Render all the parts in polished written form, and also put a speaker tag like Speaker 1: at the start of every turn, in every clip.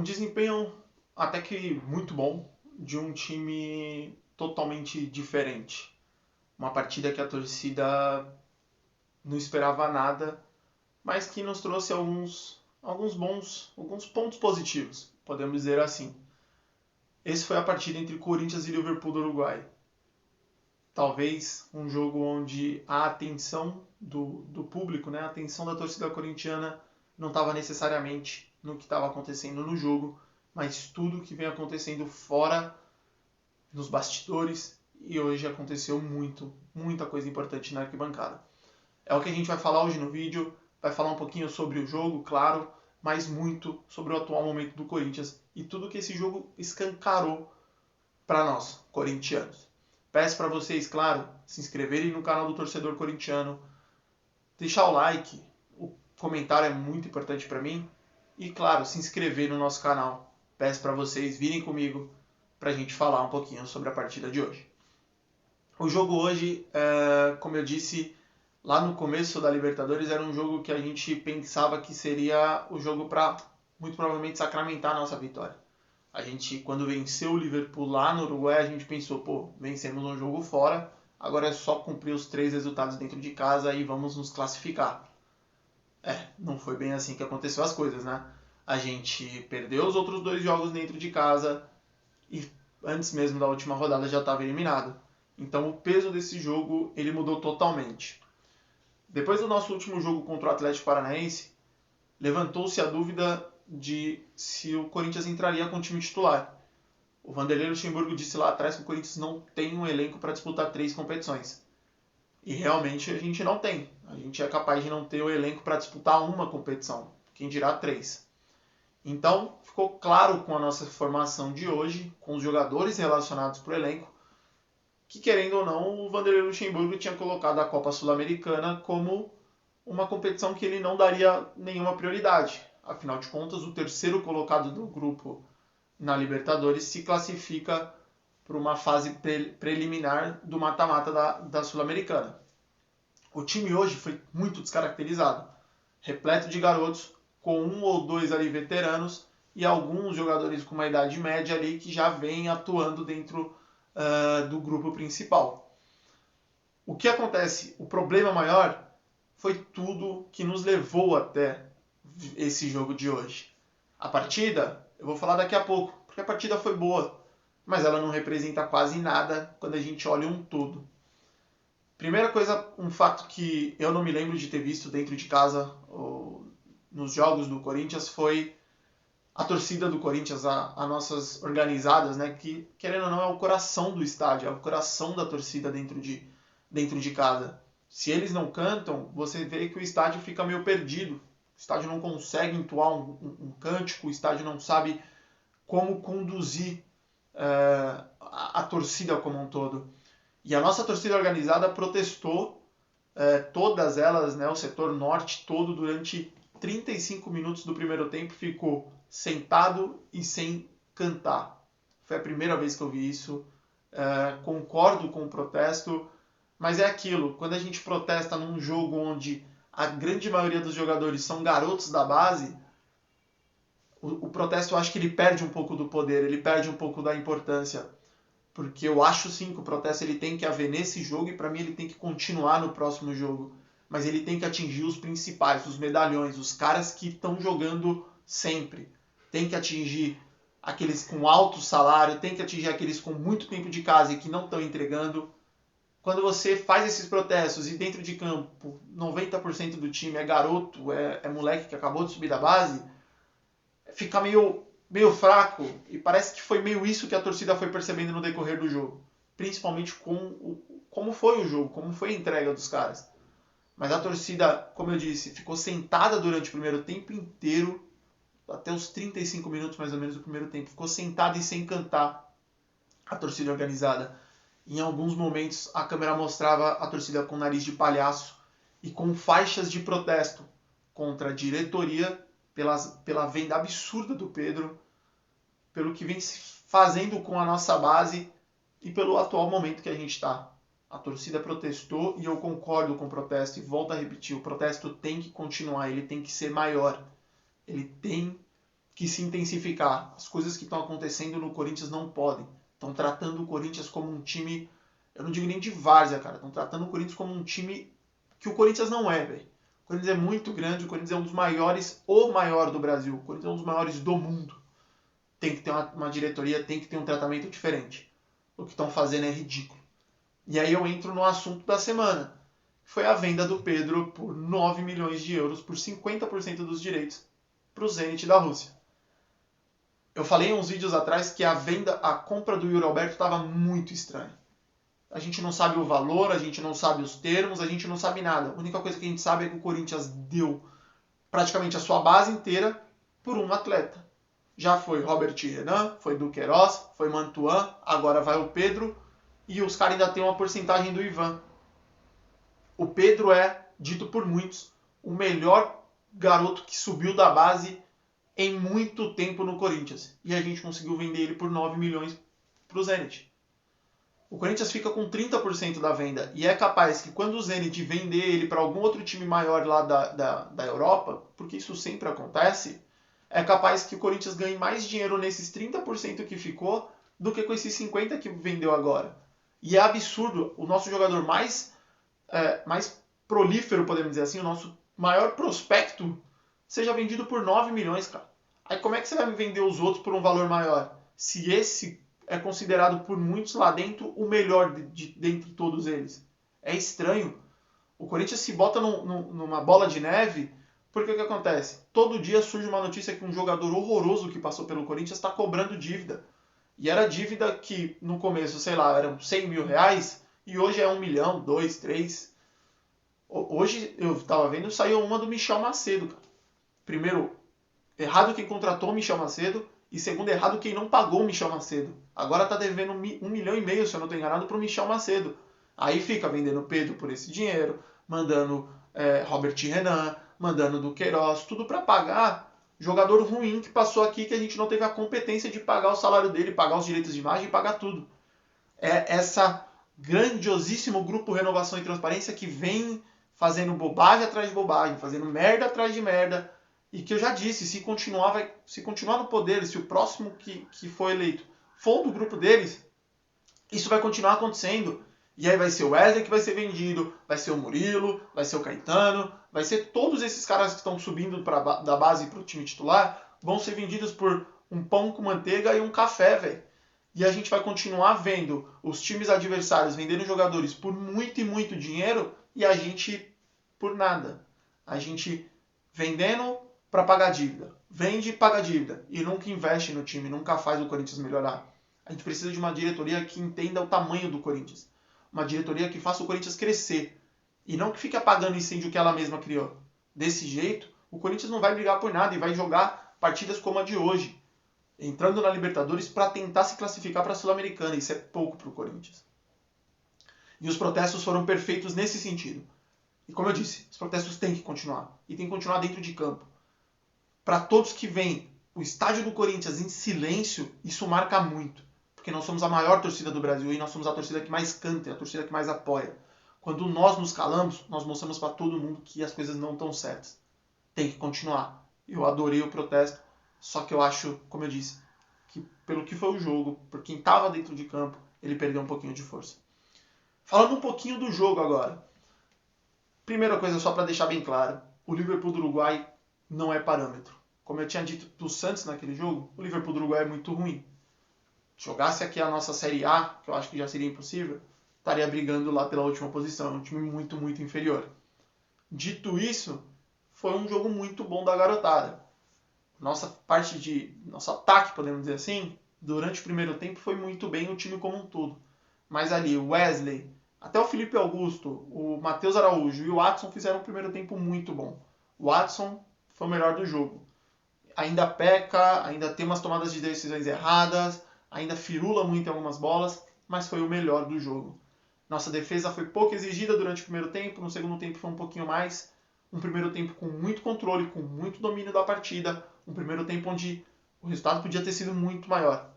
Speaker 1: Um desempenho até que muito bom de um time totalmente diferente. Uma partida que a torcida não esperava nada, mas que nos trouxe alguns pontos positivos, podemos dizer assim. Esse foi a partida entre Corinthians e Liverpool do Uruguai. Talvez um jogo onde a atenção do público, né, a atenção da torcida corintiana não estava necessariamente no que estava acontecendo no jogo, mas tudo que vem acontecendo fora, nos bastidores, e hoje aconteceu muita coisa importante na arquibancada. É o que a gente vai falar hoje no vídeo, vai falar um pouquinho sobre o jogo, claro, mas muito sobre o atual momento do Corinthians e tudo que esse jogo escancarou para nós, corintianos. Peço para vocês, claro, se inscreverem no canal do Torcedor Corintiano, deixar o like, o comentário é muito importante para mim e, claro, se inscrever no nosso canal. Peço para vocês virem comigo para a gente falar um pouquinho sobre a partida de hoje. O jogo hoje, como eu disse lá no começo da Libertadores, era um jogo que a gente pensava que seria o jogo para, muito provavelmente, sacramentar a nossa vitória. A gente, quando venceu o Liverpool lá no Uruguai, a gente pensou, pô, vencemos um jogo fora, agora é só cumprir os 3 resultados dentro de casa e vamos nos classificar. Não foi bem assim que aconteceu as coisas, né? A gente perdeu os outros 2 jogos dentro de casa e antes mesmo da última rodada já estava eliminado. Então o peso desse jogo ele mudou totalmente. Depois do nosso último jogo contra o Atlético Paranaense, levantou-se a dúvida de se o Corinthians entraria com o time titular. O Vanderlei Luxemburgo disse lá atrás que o Corinthians não tem um elenco para disputar 3 competições. E realmente a gente não tem. A gente é capaz de não ter o elenco para disputar uma competição, quem dirá 3. Então, ficou claro com a nossa formação de hoje, com os jogadores relacionados para o elenco, que querendo ou não, o Vanderlei Luxemburgo tinha colocado a Copa Sul-Americana como uma competição que ele não daria nenhuma prioridade. Afinal de contas, o terceiro colocado do grupo na Libertadores se classifica para uma fase preliminar do mata-mata da Sul-Americana. O time hoje foi muito descaracterizado, repleto de garotos, com 1 ou 2 ali veteranos e alguns jogadores com uma idade média ali que já vêm atuando dentro do grupo principal. O que acontece? O problema maior foi tudo que nos levou até esse jogo de hoje. A partida, eu vou falar daqui a pouco, porque a partida foi boa, mas ela não representa quase nada quando a gente olha um todo. Primeira coisa, um fato que eu não me lembro de ter visto dentro de casa ou nos jogos do Corinthians foi a torcida do Corinthians, as nossas organizadas, né, que querendo ou não é o coração do estádio, é o coração da torcida dentro de casa. Se eles não cantam, você vê que o estádio fica meio perdido. O estádio não consegue entoar um cântico, o estádio não sabe como conduzir a torcida como um todo. E a nossa torcida organizada protestou, todas elas, né, o setor norte todo, durante 35 minutos do primeiro tempo, ficou sentado e sem cantar. Foi a primeira vez que eu vi isso. Concordo com o protesto, mas é aquilo, quando a gente protesta num jogo onde a grande maioria dos jogadores são garotos da base, o protesto eu acho que ele perde um pouco do poder, ele perde um pouco da importância. Porque eu acho sim que o protesto ele tem que haver nesse jogo e para mim ele tem que continuar no próximo jogo. Mas ele tem que atingir os principais, os medalhões, os caras que estão jogando sempre. Tem que atingir aqueles com alto salário, tem que atingir aqueles com muito tempo de casa e que não estão entregando. Quando você faz esses protestos e dentro de campo 90% do time é garoto, é moleque que acabou de subir da base, fica meio fraco, e parece que foi meio isso que a torcida foi percebendo no decorrer do jogo, principalmente com como foi o jogo, como foi a entrega dos caras. Mas a torcida, como eu disse, ficou sentada durante o primeiro tempo inteiro, até os 35 minutos mais ou menos do primeiro tempo, ficou sentada e sem cantar a torcida organizada. Em alguns momentos a câmera mostrava a torcida com nariz de palhaço e com faixas de protesto contra a diretoria pela venda absurda do Pedro, pelo que vem se fazendo com a nossa base e pelo atual momento que a gente está. A torcida protestou e eu concordo com o protesto e volto a repetir, o protesto tem que continuar, ele tem que ser maior. Ele tem que se intensificar. As coisas que estão acontecendo no Corinthians não podem. Estão tratando o Corinthians como um time, eu não digo nem de várzea, cara. Estão tratando o Corinthians como um time que o Corinthians não é, velho. O Corinthians é muito grande, o Corinthians é um dos maiores, o maior do Brasil. O Corinthians é um dos maiores do mundo. Tem que ter uma diretoria, tem que ter um tratamento diferente. O que estão fazendo é ridículo. E aí eu entro no assunto da semana. Foi a venda do Pedro por 9 milhões de euros, por 50% dos direitos, para o Zenit da Rússia. Eu falei uns vídeos atrás que a compra do Yuri Alberto estava muito estranha. A gente não sabe o valor, a gente não sabe os termos, a gente não sabe nada. A única coisa que a gente sabe é que o Corinthians deu praticamente a sua base inteira por um atleta. Já foi Robert Renan, foi Duqueiroz, foi Mantuan, agora vai o Pedro e os caras ainda têm uma porcentagem do Ivan. O Pedro é, dito por muitos, o melhor garoto que subiu da base em muito tempo no Corinthians. E a gente conseguiu vender ele por 9 milhões para o Zenit. O Corinthians fica com 30% da venda. E é capaz que quando o Zenit vender ele para algum outro time maior lá da Europa, porque isso sempre acontece, é capaz que o Corinthians ganhe mais dinheiro nesses 30% que ficou do que com esses 50% que vendeu agora. E é absurdo. O nosso jogador mais prolífero, podemos dizer assim, o nosso maior prospecto, seja vendido por 9 milhões, cara. Aí como é que você vai vender os outros por um valor maior? Se esse é considerado por muitos lá dentro o melhor dentre todos eles. É estranho. O Corinthians se bota numa bola de neve, porque o que acontece? Todo dia surge uma notícia que um jogador horroroso que passou pelo Corinthians está cobrando dívida. E era dívida que no começo, sei lá, eram 100 mil reais, e hoje é 1 milhão, 2, 3. Hoje, eu estava vendo, saiu uma do Michel Macedo, cara. Primeiro, errado quem contratou o Michel Macedo, e segundo, errado quem não pagou o Michel Macedo. Agora tá devendo 1,5 milhão, se eu não estou enganado, para o Michel Macedo. Aí fica vendendo Pedro por esse dinheiro, mandando Robert Renan, mandando Duqueiroz, tudo para pagar jogador ruim que passou aqui, que a gente não teve a competência de pagar o salário dele, pagar os direitos de imagem e pagar tudo. É essa grandiosíssimo grupo Renovação e Transparência que vem fazendo bobagem atrás de bobagem, fazendo merda atrás de merda, e que eu já disse, se continuar no poder, se o próximo que for eleito for do grupo deles, isso vai continuar acontecendo. E aí vai ser o Wesley que vai ser vendido, vai ser o Murilo, vai ser o Caetano, vai ser todos esses caras que estão subindo da base para o time titular, vão ser vendidos por um pão com manteiga e um café, velho. E a gente vai continuar vendo os times adversários vendendo jogadores por muito e muito dinheiro e a gente por nada. A gente vendendo para pagar dívida. Vende e paga dívida. E nunca investe no time, nunca faz o Corinthians melhorar. A gente precisa de uma diretoria que entenda o tamanho do Corinthians. Uma diretoria que faça o Corinthians crescer. E não que fique apagando o incêndio que ela mesma criou. Desse jeito, o Corinthians não vai brigar por nada e vai jogar partidas como a de hoje. Entrando na Libertadores para tentar se classificar para a Sul-Americana. Isso é pouco para o Corinthians. E os protestos foram perfeitos nesse sentido. E como eu disse, os protestos têm que continuar. E tem que continuar dentro de campo. Para todos que veem o estádio do Corinthians em silêncio, isso marca muito. Porque nós somos a maior torcida do Brasil e nós somos a torcida que mais canta, a torcida que mais apoia. Quando nós nos calamos, nós mostramos para todo mundo que as coisas não estão certas. Tem que continuar. Eu adorei o protesto, só que eu acho, como eu disse, que pelo que foi o jogo, por quem estava dentro de campo, ele perdeu um pouquinho de força. Falando um pouquinho do jogo agora. Primeira coisa, só para deixar bem claro, o Liverpool do Uruguai não é parâmetro. Como eu tinha dito do Santos naquele jogo, o Liverpool do Uruguai é muito ruim. Jogasse aqui a nossa Série A, que eu acho que já seria impossível, estaria brigando lá pela última posição. É um time muito, muito inferior. Dito isso, foi um jogo muito bom da garotada. Nosso ataque, podemos dizer assim, durante o primeiro tempo foi muito bem o time como um todo. Mas ali o Wesley, até o Felipe Augusto, o Matheus Araújo e o Watson fizeram um primeiro tempo muito bom. O Watson foi o melhor do jogo. Ainda peca, ainda tem umas tomadas de decisões erradas, ainda firula muito em algumas bolas, mas foi o melhor do jogo. Nossa defesa foi pouco exigida durante o primeiro tempo, no segundo tempo foi um pouquinho mais. Um primeiro tempo com muito controle, com muito domínio da partida. Um primeiro tempo onde o resultado podia ter sido muito maior.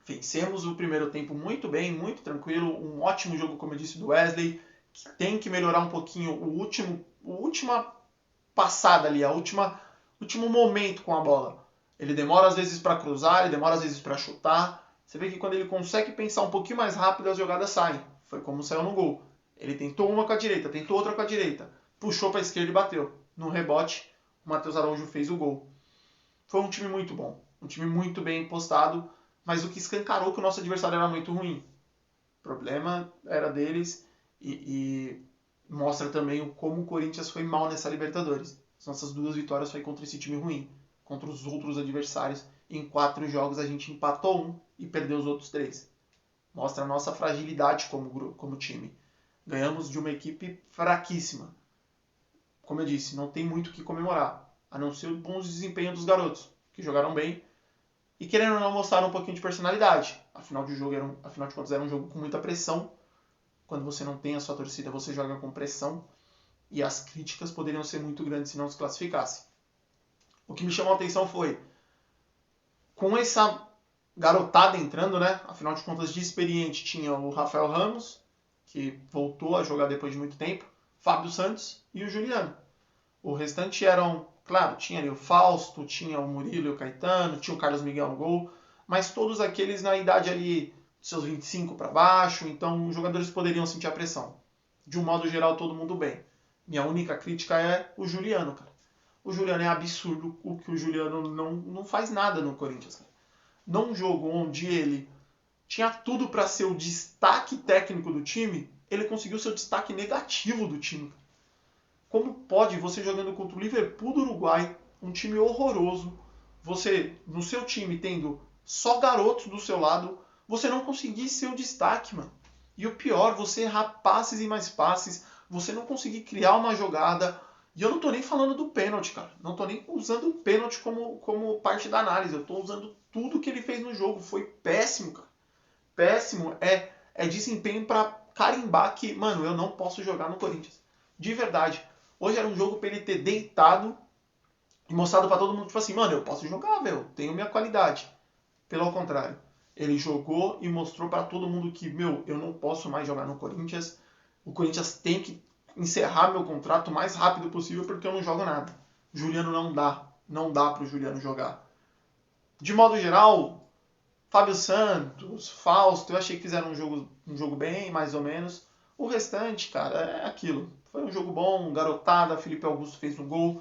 Speaker 1: Vencemos o primeiro tempo muito bem, muito tranquilo. Um ótimo jogo, como eu disse, do Wesley, que tem que melhorar um pouquinho a última passada ali, último momento com a bola. Ele demora às vezes para cruzar, ele demora às vezes para chutar. Você vê que quando ele consegue pensar um pouquinho mais rápido, as jogadas saem. Foi como saiu no gol. Ele tentou uma com a direita, tentou outra com a direita, puxou para a esquerda e bateu. No rebote, o Matheus Araújo fez o gol. Foi um time muito bom, um time muito bem postado, mas o que escancarou que o nosso adversário era muito ruim. O problema era deles e mostra também como o Corinthians foi mal nessa Libertadores. As nossas 2 vitórias foi contra esse time ruim, contra os outros adversários. Em 4 jogos a gente empatou 1 e perdeu os outros 3. Mostra a nossa fragilidade como time. Ganhamos de uma equipe fraquíssima. Como eu disse, não tem muito o que comemorar, a não ser o bom desempenho dos garotos, que jogaram bem e querendo ou não mostraram um pouquinho de personalidade. Afinal de contas era um jogo com muita pressão. Quando você não tem a sua torcida, você joga com pressão e as críticas poderiam ser muito grandes se não se classificasse. O que me chamou a atenção foi, com essa garotada entrando, né? Afinal de contas, de experiente tinha o Rafael Ramos, que voltou a jogar depois de muito tempo, Fábio Santos e o Juliano. O restante eram, claro, tinha ali o Fausto, tinha o Murilo e o Caetano, tinha o Carlos Miguel no gol, mas todos aqueles na idade ali de seus 25 para baixo, então os jogadores poderiam sentir a pressão. De um modo geral, todo mundo bem. Minha única crítica é o Juliano, cara. O Juliano é absurdo o que o Juliano não faz nada no Corinthians. Cara. Num jogo onde ele tinha tudo para ser o destaque técnico do time, ele conseguiu ser o destaque negativo do time. Como pode você jogando contra o Liverpool do Uruguai, um time horroroso, você no seu time tendo só garotos do seu lado, você não conseguir ser o destaque, mano. E o pior, você errar passes e mais passes, você não conseguir criar uma jogada. E eu não tô nem falando do pênalti, cara. Não tô nem usando o pênalti como parte da análise. Eu tô usando tudo que ele fez no jogo. Foi péssimo, cara. Péssimo. É desempenho pra carimbar que, mano, eu não posso jogar no Corinthians. De verdade. Hoje era um jogo pra ele ter deitado e mostrado pra todo mundo, tipo assim, mano, eu posso jogar, velho. Tenho minha qualidade. Pelo contrário. Ele jogou e mostrou pra todo mundo que, meu, eu não posso mais jogar no Corinthians. O Corinthians tem que encerrar meu contrato o mais rápido possível porque eu não jogo nada. Juliano não dá. Não dá pro Juliano jogar. De modo geral, Fábio Santos, Fausto, eu achei que fizeram um jogo bem, mais ou menos. O restante, cara, é aquilo. Foi um jogo bom, garotada, Felipe Augusto fez um gol.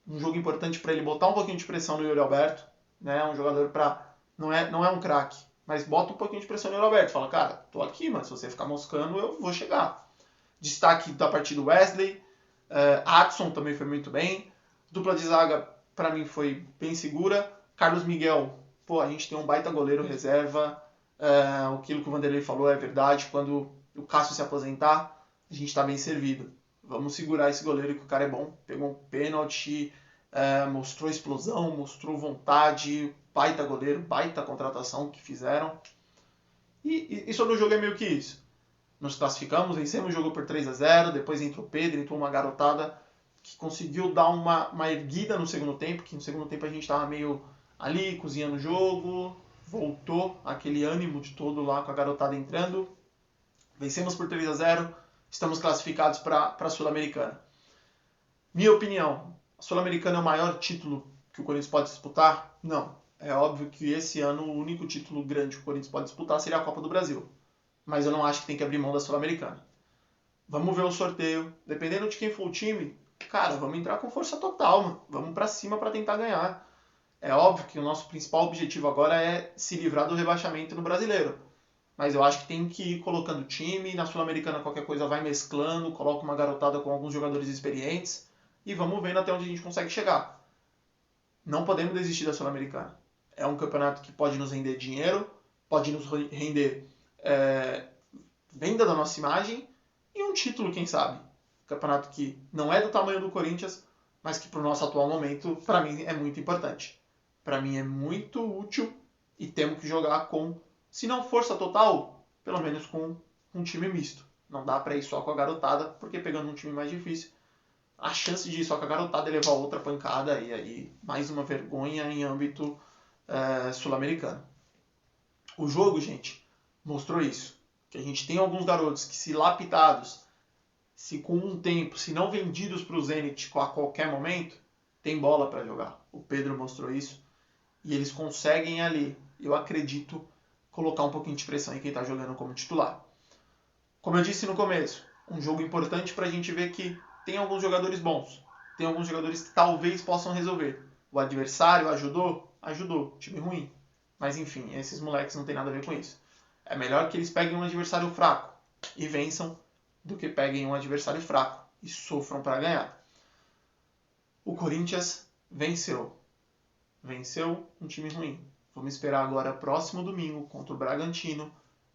Speaker 1: Um jogo importante para ele botar um pouquinho de pressão no Yuri Alberto. Né? Um jogador para... Não é um craque, mas bota um pouquinho de pressão no Yuri Alberto. Fala, cara, tô aqui, mas se você ficar moscando, eu vou chegar. Destaque da partida Wesley. Adson também foi muito bem. Dupla de zaga, para mim, foi bem segura. Carlos Miguel, pô, a gente tem um baita goleiro reserva. Aquilo que o Vanderlei falou é verdade. Quando o Cássio se aposentar, a gente está bem servido. Vamos segurar esse goleiro que o cara é bom. Pegou um pênalti, mostrou explosão, mostrou vontade. Baita goleiro, baita contratação que fizeram. E sobre o jogo é meio que isso. Nos classificamos, vencemos o jogo por 3-0, depois entrou o Pedro, entrou uma garotada que conseguiu dar uma erguida no segundo tempo, que no segundo tempo a gente estava meio ali, cozinhando o jogo, voltou aquele ânimo de todo lá com a garotada entrando. Vencemos por 3-0, estamos classificados para a Sul-Americana. Minha opinião, a Sul-Americana é o maior título que o Corinthians pode disputar? Não. É óbvio que esse ano o único título grande que o Corinthians pode disputar seria a Copa do Brasil. Mas eu não acho que tem que abrir mão da Sul-Americana. Vamos ver o sorteio. Dependendo de quem for o time, cara, vamos entrar com força total, mano. Vamos pra cima pra tentar ganhar. É óbvio que o nosso principal objetivo agora é se livrar do rebaixamento no Brasileiro. Mas eu acho que tem que ir colocando time. Na Sul-Americana qualquer coisa vai mesclando, coloca uma garotada com alguns jogadores experientes e vamos vendo até onde a gente consegue chegar. Não podemos desistir da Sul-Americana. É um campeonato que pode nos render dinheiro, pode nos render venda da nossa imagem e um título, quem sabe. Campeonato que não é do tamanho do Corinthians, mas que para o nosso atual momento, para mim, é muito importante. Para mim é muito útil e temos que jogar com, se não força total, pelo menos com um time misto. Não dá para ir só com a garotada, porque pegando um time mais difícil, a chance de ir só com a garotada é levar outra pancada e aí mais uma vergonha em âmbito sul-americano. O jogo, gente, mostrou isso. Que a gente tem alguns garotos que, se lapidados, se com um tempo, se não vendidos para o Zenit a qualquer momento, tem bola para jogar. O Pedro mostrou isso. E eles conseguem ali, eu acredito, colocar um pouquinho de pressão em quem está jogando como titular. Como eu disse no começo, um jogo importante para a gente ver que tem alguns jogadores bons, tem alguns jogadores que talvez possam resolver. O adversário ajudou? Ajudou. Time ruim. Mas enfim, esses moleques não tem nada a ver com isso. É melhor que eles peguem um adversário fraco e vençam do que peguem um adversário fraco e sofram para ganhar. O Corinthians venceu. Venceu um time ruim. Vamos esperar agora próximo domingo contra o Bragantino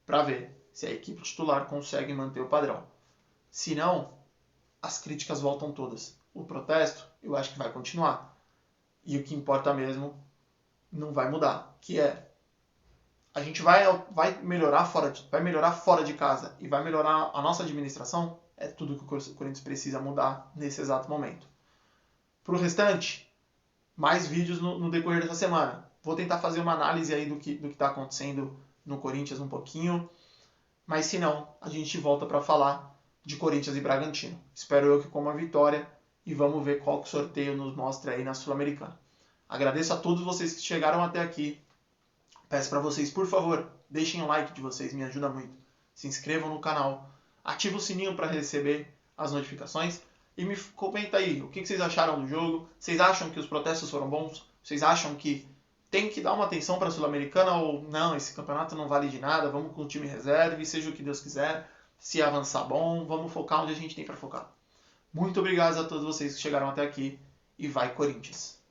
Speaker 1: para ver se a equipe titular consegue manter o padrão. Se não, as críticas voltam todas. O protesto, eu acho que vai continuar. E o que importa mesmo não vai mudar, que é a gente vai melhorar fora de casa e vai melhorar a nossa administração, é tudo que o Corinthians precisa mudar nesse exato momento. Para o restante, mais vídeos no decorrer dessa semana. Vou tentar fazer uma análise aí do que está acontecendo no Corinthians um pouquinho, mas se não, a gente volta para falar de Corinthians e Bragantino. Espero eu que com uma vitória e vamos ver qual que o sorteio nos mostra aí na Sul-Americana. Agradeço a todos vocês que chegaram até aqui. Peço para vocês, por favor, deixem o like de vocês, me ajuda muito. Se inscrevam no canal, ativem o sininho para receber as notificações e me comenta aí o que vocês acharam do jogo. Vocês acham que os protestos foram bons? Vocês acham que tem que dar uma atenção para a Sul-Americana ou não, esse campeonato não vale de nada, vamos com o time reserva e seja o que Deus quiser. Se avançar bom, vamos focar onde a gente tem para focar. Muito obrigado a todos vocês que chegaram até aqui e vai Corinthians!